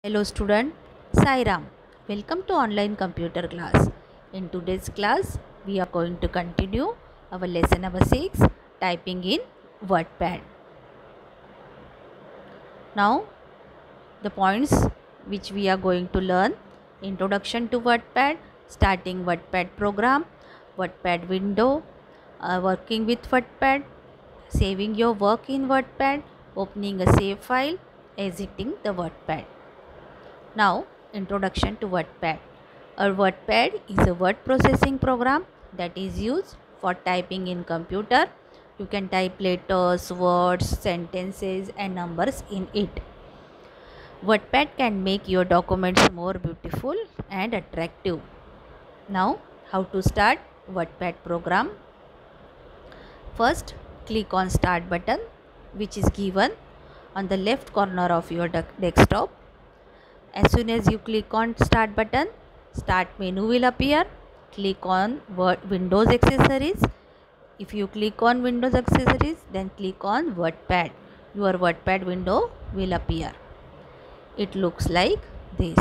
Hello student, Sai Ram. Welcome to online computer class. In today's class, we are going to continue our lesson number 6, typing in WordPad. Now, the points which we are going to learn: introduction to WordPad, starting WordPad program, WordPad window, working with WordPad, saving your work in WordPad, opening a save file, exiting the WordPad. Now, introduction to WordPad. A WordPad is a word processing program that is used for typing in computer. You can type letters, words, sentences and numbers in it. WordPad can make your documents more beautiful and attractive. Now, how to start WordPad program? First, click on Start button, which is given on the left corner of your desktop. As soon as you click on Start button, Start menu will appear. Click on Windows Accessories. If you click on Windows Accessories, then click on WordPad. Your WordPad window will appear. It looks like this.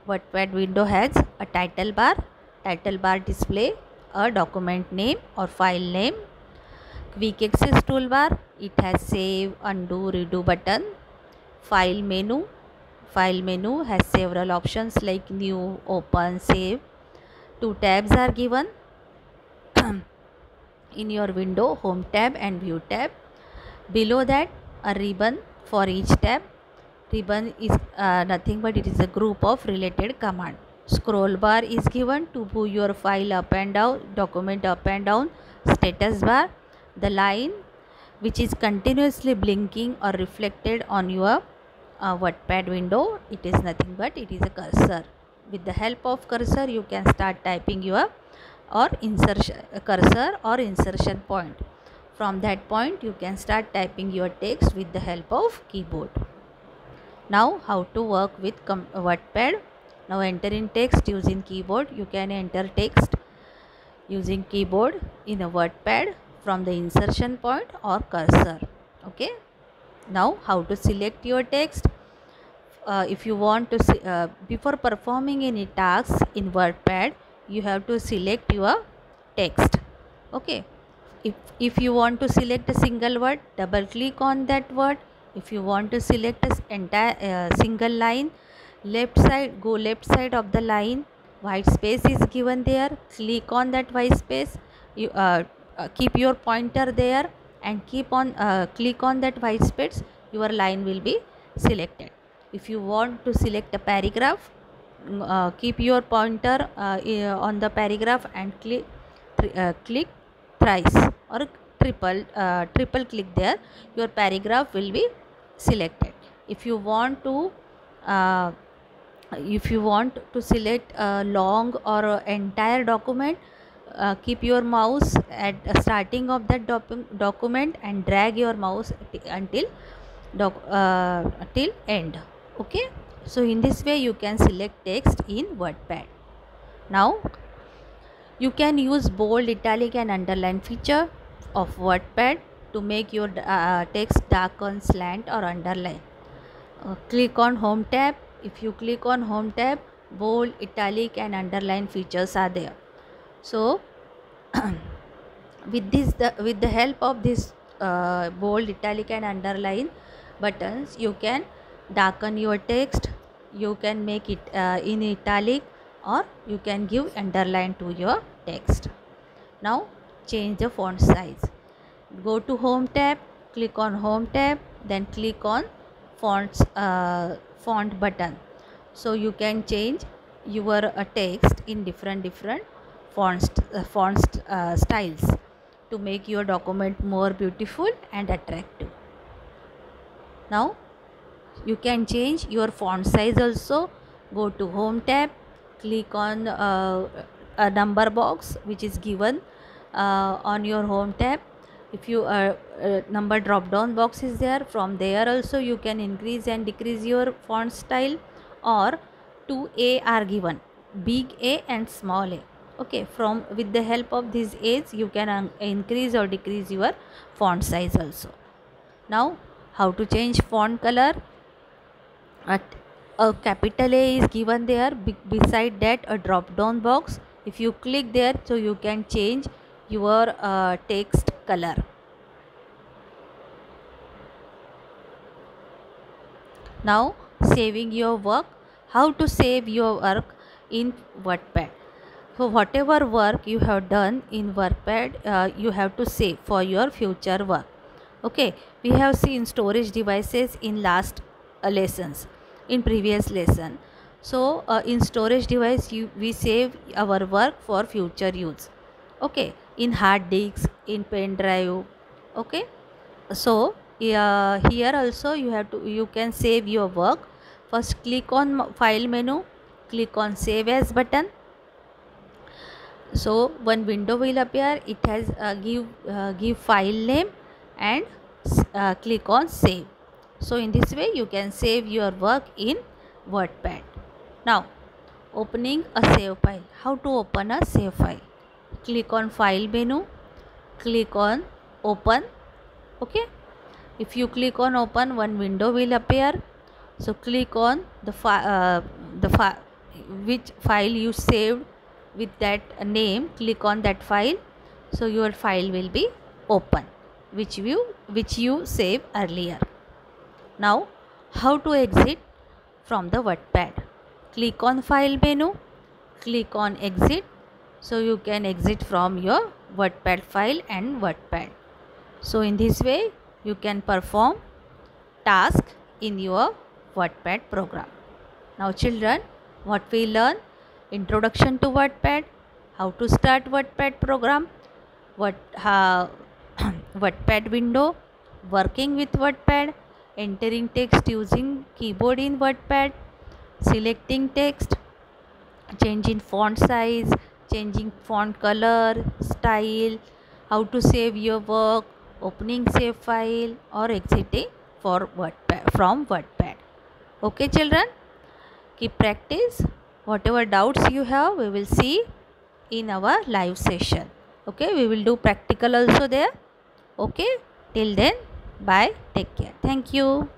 WordPad window has a title bar. Title bar display a document name or file name. Quick access toolbar. It has save, undo, redo button. File menu. File menu has several options like new, open, save. Two tabs are given in your window, home tab and view tab. Below that, a ribbon for each tab. Ribbon is nothing but it is a group of related command. Scroll bar is given to move your file up and down, document up and down. Status bar, the line which is continuously blinking or reflected on your WordPad window, it is nothing but it is a cursor. With the help of cursor, you can start typing your cursor or insertion point. From that point, you can start typing your text with the help of keyboard. Now, how to work with WordPad? Now, enter in text using keyboard. You can enter text using keyboard in a WordPad from the insertion point or cursor. Okay. Now, how to select your text? If you want to before performing any tasks in WordPad, you have to select your text. Okay. If you want to select a single word, double click on that word. If you want to select an entire single line, go left side of the line. White space is given there. Click on that white space. You keep your pointer there and click on that white space. Your line will be selected. If you want to select a paragraph, keep your pointer on the paragraph and click thrice or triple click there. Your paragraph will be selected. If you want to select a long or entire document, keep your mouse at the starting of that document and drag your mouse until till end. Okay, so in this way you can select text in WordPad. Now you can use bold, italic and underline feature of WordPad to make your text darken, slant or underline. Click on home tab. If you click on home tab, bold, italic and underline features are there. So with the help of this bold, italic and underline buttons, you can darken your text. You can make it in italic or you can give underline to your text. Now change the font size. Go to home tab, click on home tab, then click on font button. So you can change your text in different font styles to make your document more beautiful and attractive. Now you can change your font size also. Go to home tab, click on a number box which is given on your home tab. If you number drop down box is there, from there also you can increase and decrease your font style, or 2A are given, big A and small a. Okay, with the help of these A's you can increase or decrease your font size also. Now how to change font color? A capital A is given there. Beside that a drop down box. If you click there, so you can change your text color. Now saving your work. How to save your work in WordPad? So whatever work you have done in WordPad, you have to save for your future work. Okay, we have seen storage devices in last lessons, in previous lesson. So in storage device we save our work for future use. Okay, in hard disks, in pen drive. Okay, so here also you can save your work. First click on file menu, click on save as button. So one window will appear. It has give file name and click on save. So in this way you can save your work in WordPad. Now opening a save file. How to open a save file? Click on file menu, click on open. Okay, if you click on open, one window will appear. So click on which file you saved with that name. Click on that file, so your file will be open, which you saved earlier. Now how to exit from the WordPad? Click on file menu, click on exit, so you can exit from your WordPad file and WordPad. So in this way you can perform task in your WordPad program. Now children, what we learn? Introduction to WordPad, how to start WordPad program, WordPad window, working with WordPad, entering text using keyboard in WordPad, selecting text, changing font size, changing font color, style, how to save your work, opening save file or exiting from WordPad. Okay children, keep practice. Whatever doubts you have, we will see in our live session. Okay, we will do practical also there. Okay, till then, bye, take care. Thank you.